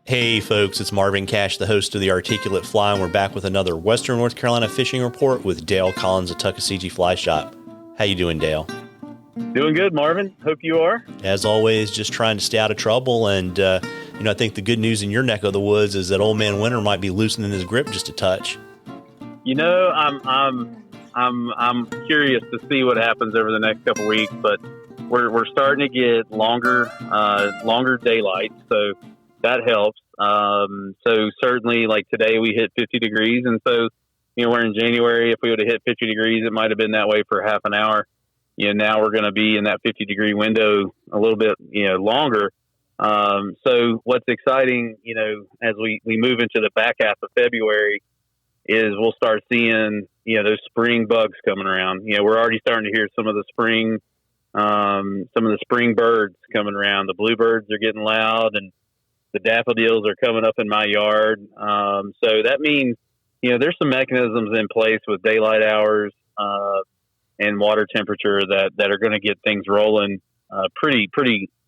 Hey folks, it's Marvin Cash, the host of the Articulate Fly, and we're back with another Western North Carolina fishing report with Dale Collins of Tuckaseegee Fly Shop. How you doing, Dale? Doing good, Marvin. Hope you are. As always, just trying to stay out of trouble. And I think the good news in your neck of the woods is that Old Man Winter might be loosening his grip just a touch. I'm curious to see what happens over the next couple of weeks, but we're starting to get longer daylight, so that helps. So certainly, like today, we hit 50 degrees, and so we're in January. If we would have hit 50 degrees, it might have been that way for half an hour. Now we're going to be in that 50-degree window a little bit longer. So what's exciting, as we move into the back half of February, is we'll start seeing those spring bugs coming around. We're already starting to hear some of the spring birds coming around. The bluebirds are getting loud, and the daffodils are coming up in my yard. So that means there's some mechanisms in place with daylight hours and water temperature that are going to get things rolling pretty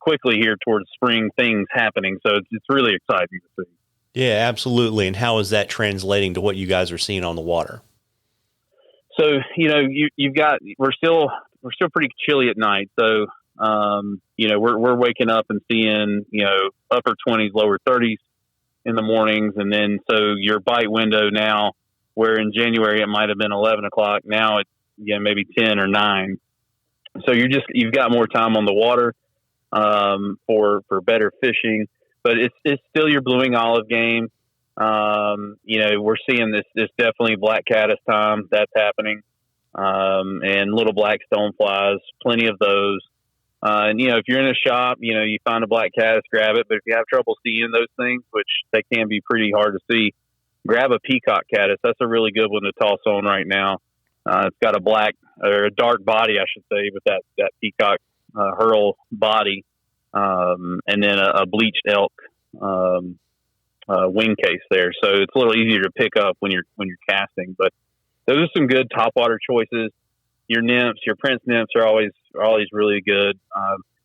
quickly here towards spring things happening. So it's really exciting to see. Yeah, absolutely. And how is that translating to what you guys are seeing on the water? So we're still pretty chilly at night. So we're waking up and seeing upper 20s, lower 30s in the mornings, and then so your bite window now, where in January it might have been 11 o'clock, now it's maybe 10 or 9. So you've got more time on the water for better fishing. But it's still your blueing olive game. We're seeing this definitely black caddis time that's happening, and little black stoneflies, plenty of those. And if you're in a shop, you find a black caddis, grab it. But if you have trouble seeing those things, which they can be pretty hard to see, grab a peacock caddis. That's a really good one to toss on right now. It's got a black or a dark body, I should say, with that peacock hurl body. And then a bleached elk wing case there, so it's a little easier to pick up when you're casting. But those are some good topwater choices. Your nymphs, your Prince nymphs are always really good.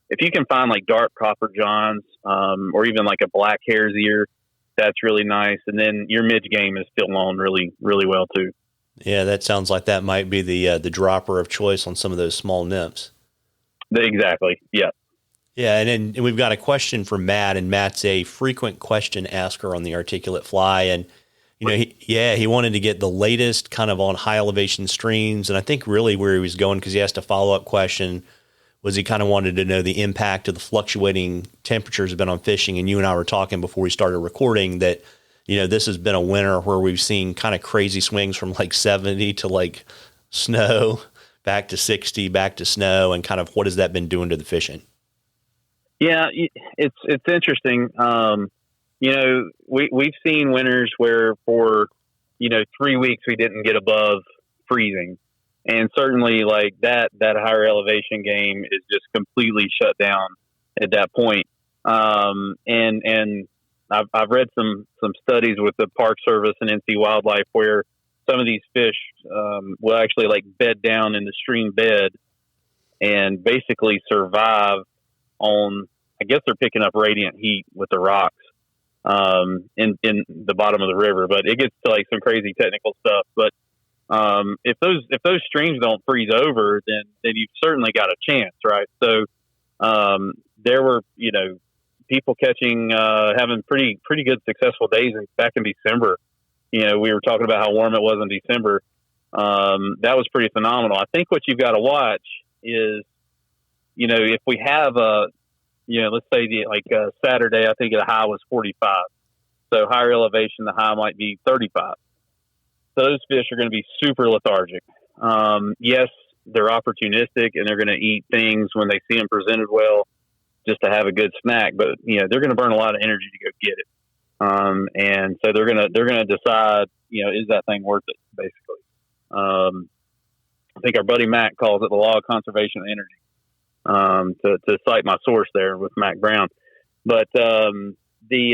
If you can find like dark copper johns, or even like a black hare's ear, that's really nice. And then your midge game is still on really, really well too. Yeah, that sounds like that might be the dropper of choice on some of those small nymphs. Exactly. Yeah. Yeah, and we've got a question from Matt, and Matt's a frequent question asker on the Articulate Fly, and he wanted to get the latest kind of on high elevation streams, and I think really where he was going, because he asked a follow up question, was he kind of wanted to know the impact of the fluctuating temperatures have been on fishing, and you and I were talking before we started recording that this has been a winter where we've seen kind of crazy swings from like 70 to like snow, back to 60, back to snow, and kind of what has that been doing to the fishing? Yeah, it's interesting. We've seen winters where for 3 weeks we didn't get above freezing, and certainly like that higher elevation game is just completely shut down at that point. And I've read some studies with the Park Service and NC Wildlife where some of these fish will actually like bed down in the stream bed and basically survive on, I guess they're picking up radiant heat with the rocks in the bottom of the river, but it gets to like some crazy technical stuff. But if those streams don't freeze over, then you've certainly got a chance, right? So there were people catching having pretty good successful days back in December. We were talking about how warm it was in December. That was pretty phenomenal. I think what you've got to watch is if we have let's say Saturday, I think the high was 45. So higher elevation, the high might be 35. Those fish are going to be super lethargic. Yes, they're opportunistic and they're going to eat things when they see them presented well, just to have a good snack. But they're going to burn a lot of energy to go get it. And so they're going to decide, is that thing worth it? Basically, I think our buddy Mac calls it the law of conservation of energy. To cite my source there with Mac Brown. But pay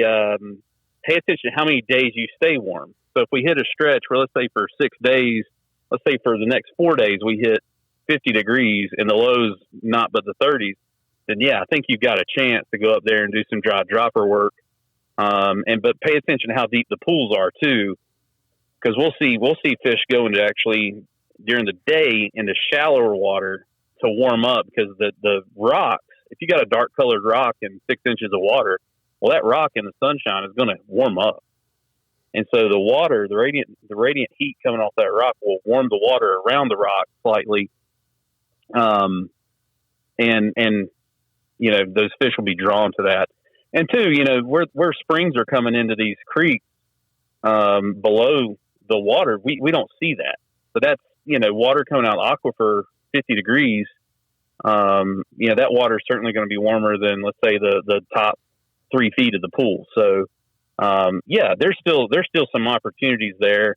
attention to how many days you stay warm. So if we hit a stretch where, let's say for 6 days, let's say for the next 4 days, we hit 50 degrees and the lows not but the 30s, then yeah, I think you've got a chance to go up there and do some dry dropper work But pay attention to how deep the pools are too, because we'll see fish go into actually during the day into shallower water to warm up, because the rocks, if you got a dark colored rock in 6 inches of water, well, that rock in the sunshine is going to warm up. And so the water, the radiant heat coming off that rock will warm the water around the rock slightly. And those fish will be drawn to that. And two, where springs are coming into these creeks, below the water, we don't see that. So that's, water coming out of the aquifer 50 degrees. That water is certainly going to be warmer than, let's say, the top 3 feet of the pool. So, there's still some opportunities there.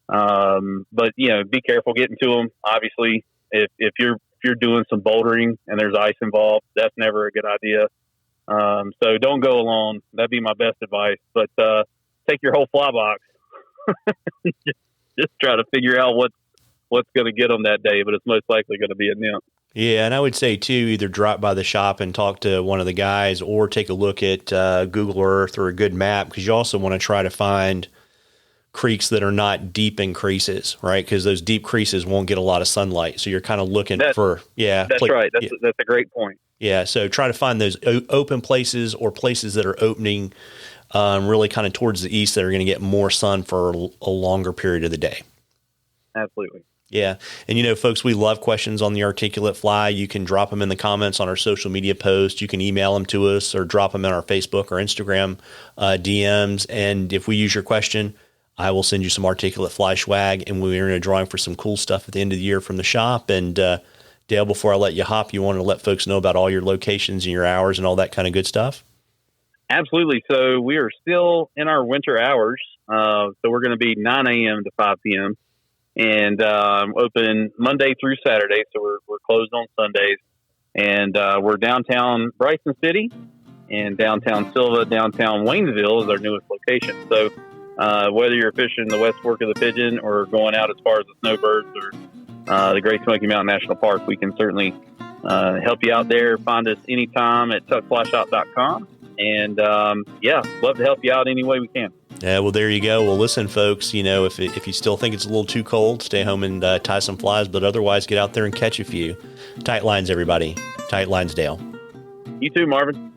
But be careful getting to them. Obviously, if you're doing some bouldering and there's ice involved, that's never a good idea. So don't go alone. That'd be my best advice. But take your whole fly box. just try to figure out what's going to get them that day, but it's most likely going to be a nymph. Yeah, and I would say, too, either drop by the shop and talk to one of the guys or take a look at Google Earth or a good map, because you also want to try to find creeks that are not deep in creases, right? Because those deep creases won't get a lot of sunlight. So you're kind of looking for, That's right. That's a great point. Yeah, so try to find those open places or places that are opening really kind of towards the east that are going to get more sun for a longer period of the day. Absolutely. Yeah. And, folks, we love questions on the articulate fly. You can drop them in the comments on our social media posts. You can email them to us or drop them in our Facebook or Instagram DMs. And if we use your question, I will send you some articulate fly swag, and we're in a drawing for some cool stuff at the end of the year from the shop. And Dale, before I let you hop, you wanted to let folks know about all your locations and your hours and all that kind of good stuff? Absolutely. So we are still in our winter hours. So we're going to be 9 a.m. to 5 p.m. and open Monday through Saturday. So we're closed on Sundays. And we're downtown Bryson City and downtown Silva, downtown Waynesville is our newest location. So whether you're fishing the West Fork of the Pigeon or going out as far as the Snowbirds or the Great Smoky Mountain National Park, we can certainly help you out there. Find us anytime at tuckflyshop.com. And love to help you out any way we can. Yeah, well, there you go. Well, listen, folks, if you still think it's a little too cold, stay home and tie some flies, but otherwise get out there and catch a few. Tight lines, everybody. Tight lines, Dale. You too, Marvin.